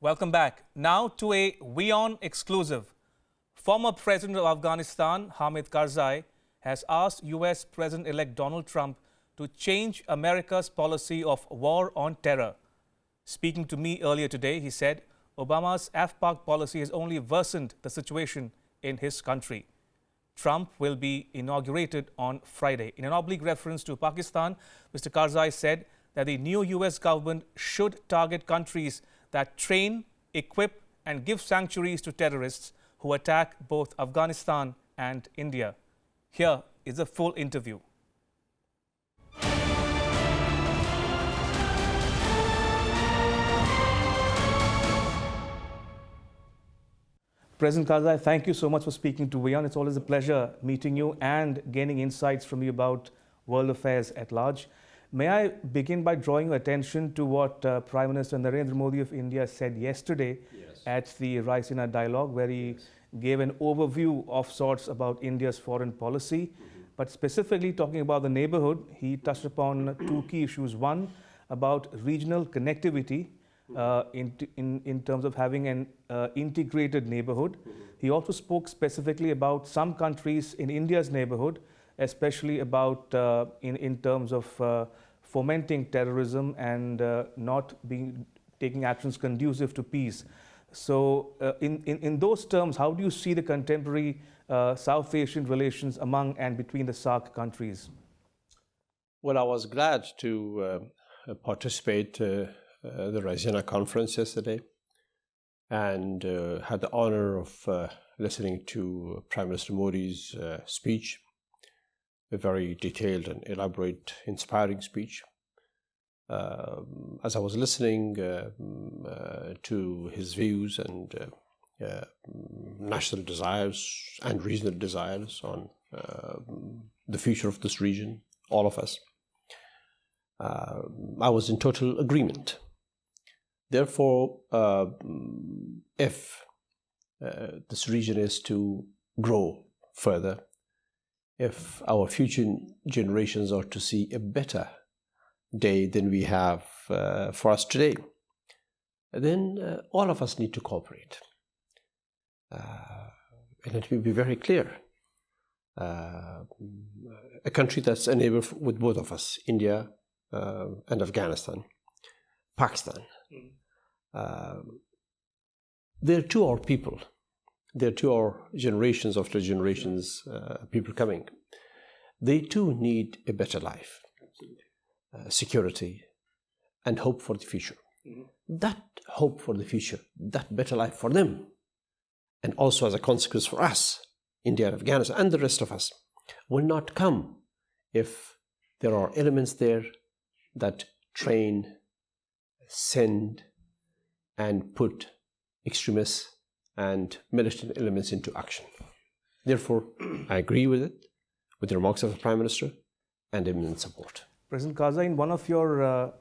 Welcome back. Now to a WION exclusive. Former President of Afghanistan, Hamid Karzai, has asked U.S. President-elect Donald Trump to change America's policy of war on terror. Speaking to me earlier today, he said Obama's AfPak policy has only worsened the situation in his country. Trump will be inaugurated on Friday. In an oblique reference to Pakistan, Mr. Karzai said that the new U.S. government should target countries that train, equip and give sanctuaries to terrorists who attack both Afghanistan and India. Here is a full interview. President Karzai, thank you so much for speaking to WION. It's always a pleasure meeting you and gaining insights from you about world affairs at large. May I begin by drawing your attention to what Prime Minister Narendra Modi of India said yesterday at the Raisina Dialogue, where he gave an overview of sorts about India's foreign policy. But specifically talking about the neighborhood, he touched upon two key issues. One, about regional connectivity in terms of having an integrated neighborhood. He also spoke specifically about some countries in India's neighborhood, especially about in terms of fomenting terrorism and not taking actions conducive to peace. So in those terms, how do you see the contemporary South Asian relations among and between the SAARC countries? Well, I was glad to participate the Raisina conference yesterday and had the honor of listening to Prime Minister Modi's speech, a very detailed and elaborate, inspiring speech. As I was listening to his views and national desires and regional desires on the future of this region, all of us, I was in total agreement. Therefore, if this region is to grow further, if our future generations are to see a better day than we have for us today, then all of us need to cooperate. And let me be very clear. A country that's a neighbor with both of us, India and Afghanistan, Pakistan. They're two our people. They're two our generations after generations, people coming. They too need a better life, security, and hope for the future. That hope for the future, that better life for them, and also as a consequence for us, India and Afghanistan, and the rest of us, will not come if there are elements there that train, send, and put extremists and militant elements into action. Therefore, I agree with it, with the remarks of the Prime Minister, and am in support. President Karzai, in one of your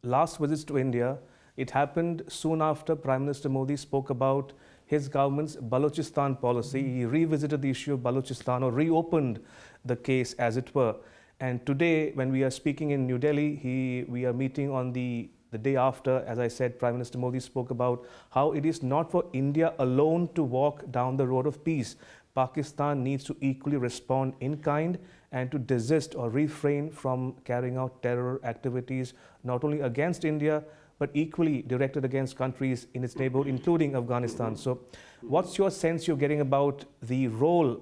last visits to India, it happened soon after Prime Minister Modi spoke about his government's Balochistan policy. He revisited the issue of Balochistan, or reopened the case, as it were. And today, when we are speaking in New Delhi, we are meeting on the day after. As I said, Prime Minister Modi spoke about how it is not for India alone to walk down the road of peace. Pakistan needs to equally respond in kind and to desist or refrain from carrying out terror activities, not only against India, but equally directed against countries in its neighborhood, including Afghanistan. So what's your sense you're getting about the role,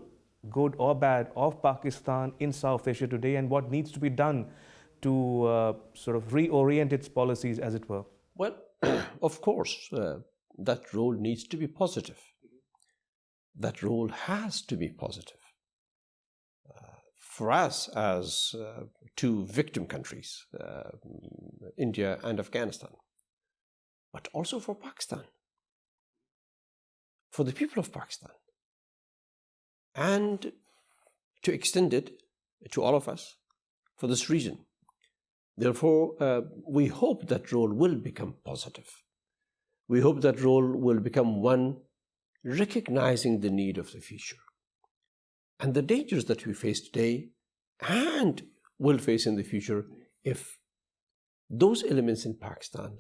good or bad, of Pakistan in South Asia today, and what needs to be done to sort of reorient its policies, as it were? Well, of course, that role needs to be positive. That role has to be positive. For us as two victim countries, India and Afghanistan, but also for Pakistan, for the people of Pakistan, and to extend it to all of us for this region. Therefore, we hope that role will become positive. We hope that role will become one recognizing the need of the future and the dangers that we face today and will face in the future if those elements in Pakistan,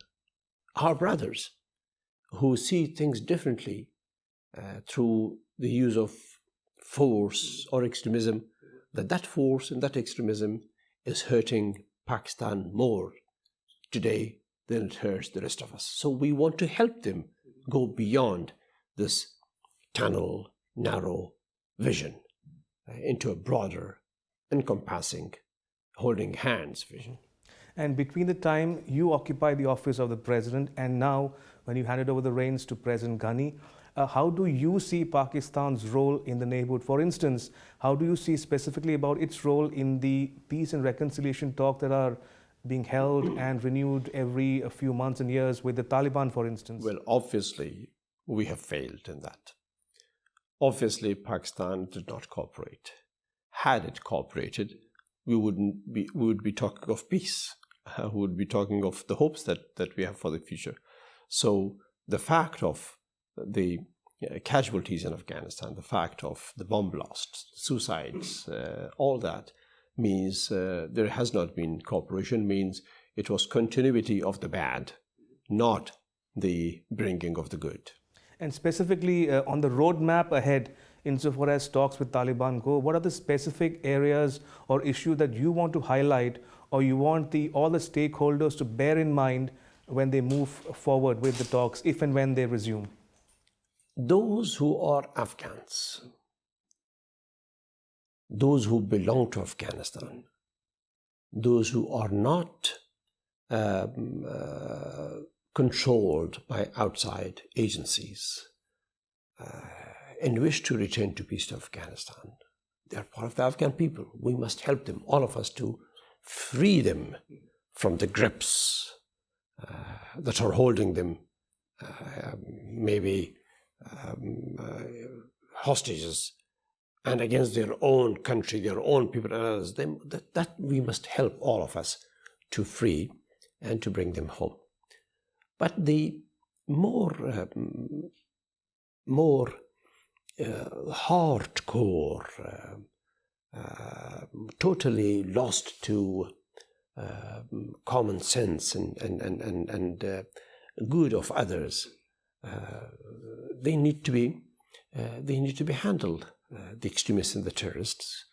our brothers, who see things differently through the use of force or extremism, that force and that extremism is hurting Pakistan more today than it hurts the rest of us. So we want to help them go beyond this tunnel, narrow vision into a broader, encompassing, holding hands vision. And between the time you occupy the office of the president and now when you handed over the reins to President Ghani, how do you see Pakistan's role in the neighborhood? For instance, how do you see specifically about its role in the peace and reconciliation talks that are being held and renewed every few months and years with the Taliban, for instance? Well, obviously, we have failed in that. Obviously, Pakistan did not cooperate. Had it cooperated, we would be talking of peace. We would be talking of the hopes that we have for the future. So the fact of the casualties in Afghanistan, the fact of the bomb blasts, suicides, all that means there has not been cooperation, means it was continuity of the bad, not the bringing of the good. And specifically on the roadmap ahead, insofar as talks with Taliban go, what are the specific areas or issues that you want to highlight or you want all the stakeholders to bear in mind when they move forward with the talks, if and when they resume? Those who are Afghans, those who belong to Afghanistan, those who are not controlled by outside agencies and wish to return to peace to Afghanistan, they are part of the Afghan people. We must help them, all of us, to free them from the grips that are holding them maybe hostages and against their own country, their own people and others. That we must help all of us to free and to bring them home. But the more hardcore, totally lost to common sense and good of others, they need to be handled. The extremists and the terrorists,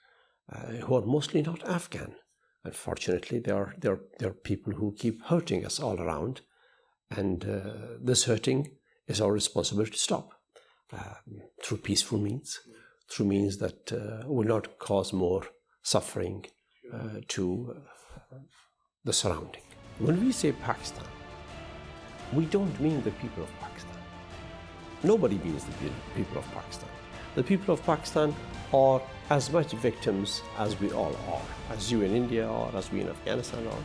who are mostly not Afghan. Unfortunately, there are people who keep hurting us all around, and this hurting is our responsibility to stop through peaceful means, through means that will not cause more suffering to the surrounding. When we say Pakistan, we don't mean the people of Pakistan. Nobody means the people of Pakistan. The people of Pakistan are as much victims as we all are, as you in India are, as we in Afghanistan are.